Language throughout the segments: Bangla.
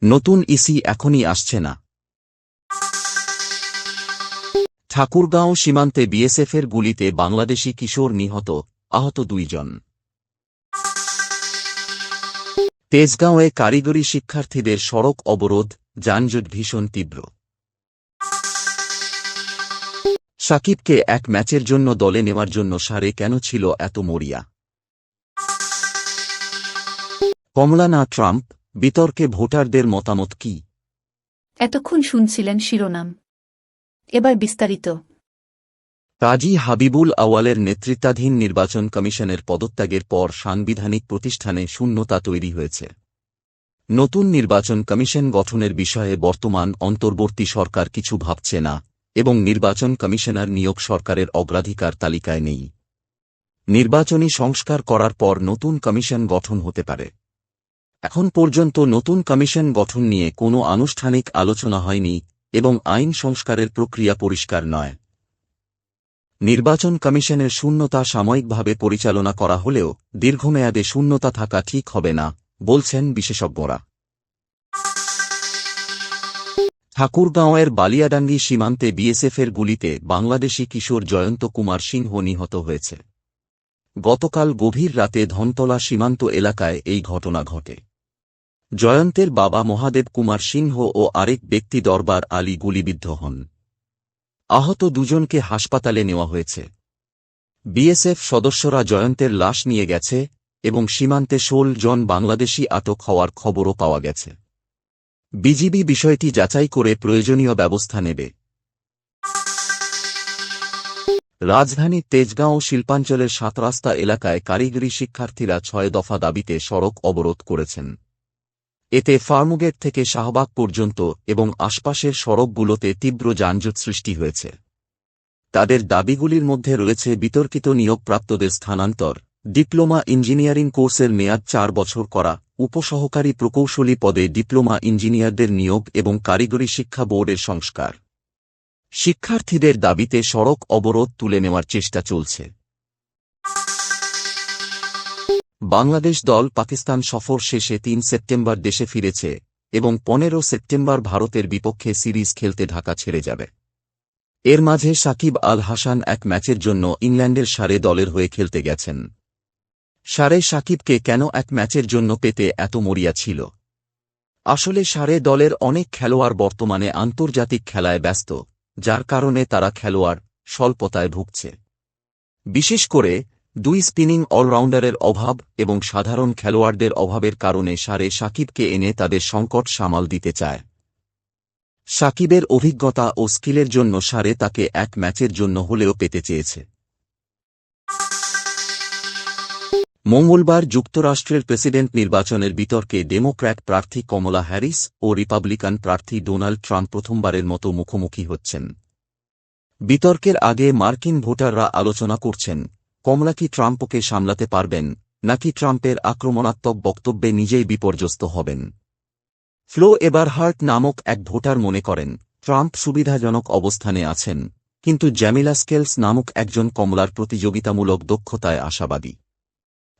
নতুন ইসি এখনই আসছে না। ঠাকুরগাঁও সীমান্তে বিএসএফের গুলিতে বাংলাদেশি কিশোর নিহত, আহত 2 জন। তেজগাঁওয়ে কারিগরি শিক্ষার্থীদের সড়ক অবরোধ, যানজট ভীষণ তীব্র। সাকিবকে এক ম্যাচের জন্য দলে নেওয়ার জন্য সারে কেন ছিল এত মরিয়া? কমলা না ট্রাম্প, বিতর্কে ভোটারদের মতামত কি? এতক্ষণ শুনছিলেন শিরোনাম, এবার বিস্তারিত। কাজী হাবিবুল আওয়ালের নেতৃত্বাধীন নির্বাচন কমিশনের পদত্যাগের পর সাংবিধানিক প্রতিষ্ঠানে শূন্যতা তৈরি হয়েছে। নতুন নির্বাচন কমিশন গঠনের বিষয়ে বর্তমান অন্তর্বর্তী সরকার কিছু ভাবছে না এবং নির্বাচন কমিশনার নিয়োগ সরকারের অগ্রাধিকার তালিকায় নেই। নির্বাচনী সংস্কার করার পর নতুন কমিশন গঠন হতে পারে। এখন পর্যন্ত নতুন কমিশন গঠন নিয়ে কোনো আনুষ্ঠানিক আলোচনা হয়নি এবং আইন সংস্কারের প্রক্রিয়া পরিষ্কার নয়। নির্বাচন কমিশনের শূন্যতা সাময়িকভাবে পরিচালনা করা হলেও দীর্ঘমেয়াদে শূন্যতা থাকা ঠিক হবে না, বলছেন বিশেষজ্ঞরা। ঠাকুরগাঁওয়ের বালিয়াডাঙ্গি সীমান্তে বিএসএফের গুলিতে বাংলাদেশি কিশোর জয়ন্ত কুমার সিংহ নিহত হয়েছে। গতকাল গভীর রাতে ধনতলা সীমান্ত এলাকায় এই ঘটনা ঘটে। জয়ন্তের বাবা মহাদেব কুমার সিংহ ও আরেক ব্যক্তি দরবার আলী গুলিবিদ্ধ হন। আহত 2 জনকে হাসপাতালে নেওয়া হয়েছে। বিএসএফ সদস্যরা জয়ন্তের লাশ নিয়ে গেছে এবং সীমান্তে 16 জন বাংলাদেশি আটক হওয়ার খবরও পাওয়া গেছে। বিজিবি বিষয়টি যাচাই করে প্রয়োজনীয় ব্যবস্থা নেবে। রাজধানীর তেজগাঁও শিল্পাঞ্চলের 7 রাস্তা এলাকায় কারিগরি শিক্ষার্থীরা 6 দফা দাবিতে সড়ক অবরোধ করেছেন। এতে ফার্মগেট থেকে শাহবাগ পর্যন্ত এবং আশপাশের সড়কগুলোতে তীব্র যানজট সৃষ্টি হয়েছে। তাদের দাবিগুলির মধ্যে রয়েছে বিতর্কিত নিয়োগপ্রাপ্তদের স্থানান্তর, ডিপ্লোমা ইঞ্জিনিয়ারিং কোর্সের মেয়াদ 4 বছর করা, উপসহকারী প্রকৌশলী পদে ডিপ্লোমা ইঞ্জিনিয়ারদের নিয়োগ এবং কারিগরি শিক্ষা বোর্ডের সংস্কার। শিক্ষার্থীদের দাবিতে সড়ক অবরোধ তুলে নেওয়ার চেষ্টা চলছে। বাংলাদেশ দল পাকিস্তান সফর শেষে 3 সেপ্টেম্বর দেশে ফিরেছে এবং 15 সেপ্টেম্বর ভারতের বিপক্ষে সিরিজ খেলতে ঢাকা ছেড়ে যাবে। এর মাঝে সাকিব আল হাসান এক ম্যাচের জন্য ইংল্যান্ডের সারে দলের হয়ে খেলতে গেছেন। সারে সাকিবকে কেন এক ম্যাচের জন্য পেতে এত মরিয়া ছিল? আসলে সারে দলের অনেক খেলোয়াড় বর্তমানে আন্তর্জাতিক খেলায় ব্যস্ত, যার কারণে তারা খেলোয়াড় স্বল্পতায় ভুগছে। বিশেষ করে 2 স্পিনিং অলরাউন্ডারের অভাব এবং সাধারণ খেলোয়াড়দের অভাবের কারণে সারে সাকিবকে এনে তাদের সংকট সামাল দিতে চায়। সাকিবের অভিজ্ঞতা ও স্কিলের জন্য সারে তাকে এক ম্যাচের জন্য হলেও পেতে চেয়েছে। মঙ্গলবার যুক্তরাষ্ট্রের প্রেসিডেন্ট নির্বাচনের বিতর্কে ডেমোক্র্যাট প্রার্থী কমলা হ্যারিস ও রিপাবলিকান প্রার্থী ডোনাল্ড ট্রাম্প প্রথমবারের মতো মুখোমুখি হচ্ছেন। বিতর্কের আগে মার্কিন ভোটাররা আলোচনা করছেন, কমলা কি ট্রাম্পকে সামলাতে পারবেন নাকি ট্রাম্পের আক্রমণাত্মক বক্তব্যে নিজেই বিপর্যস্ত হবেন। ফ্লো এবারহার্ট নামক এক ভোটার মনে করেন ট্রাম্প সুবিধাজনক অবস্থানে আছেন, কিন্তু জ্যামিলা স্কেলস নামক একজন কমলার প্রতিযোগিতামূলক দক্ষতায় আশাবাদী।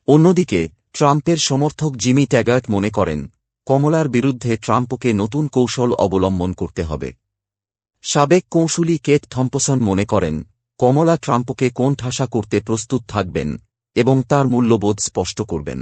অন্যদিকে ট্রাম্পের সমর্থক জিমি ট্যাগার্ট মনে করেন কমলার বিরুদ্ধে ট্রাম্পকে নতুন কৌশল অবলম্বন করতে হবে। সাবেক কৌঁসুলি কেট থম্পসন মনে করেন কমলা ট্রাম্পকে কোণঠাসা করতে প্রস্তুত থাকবেন এবং তার মূল্যবোধ স্পষ্ট করবেন।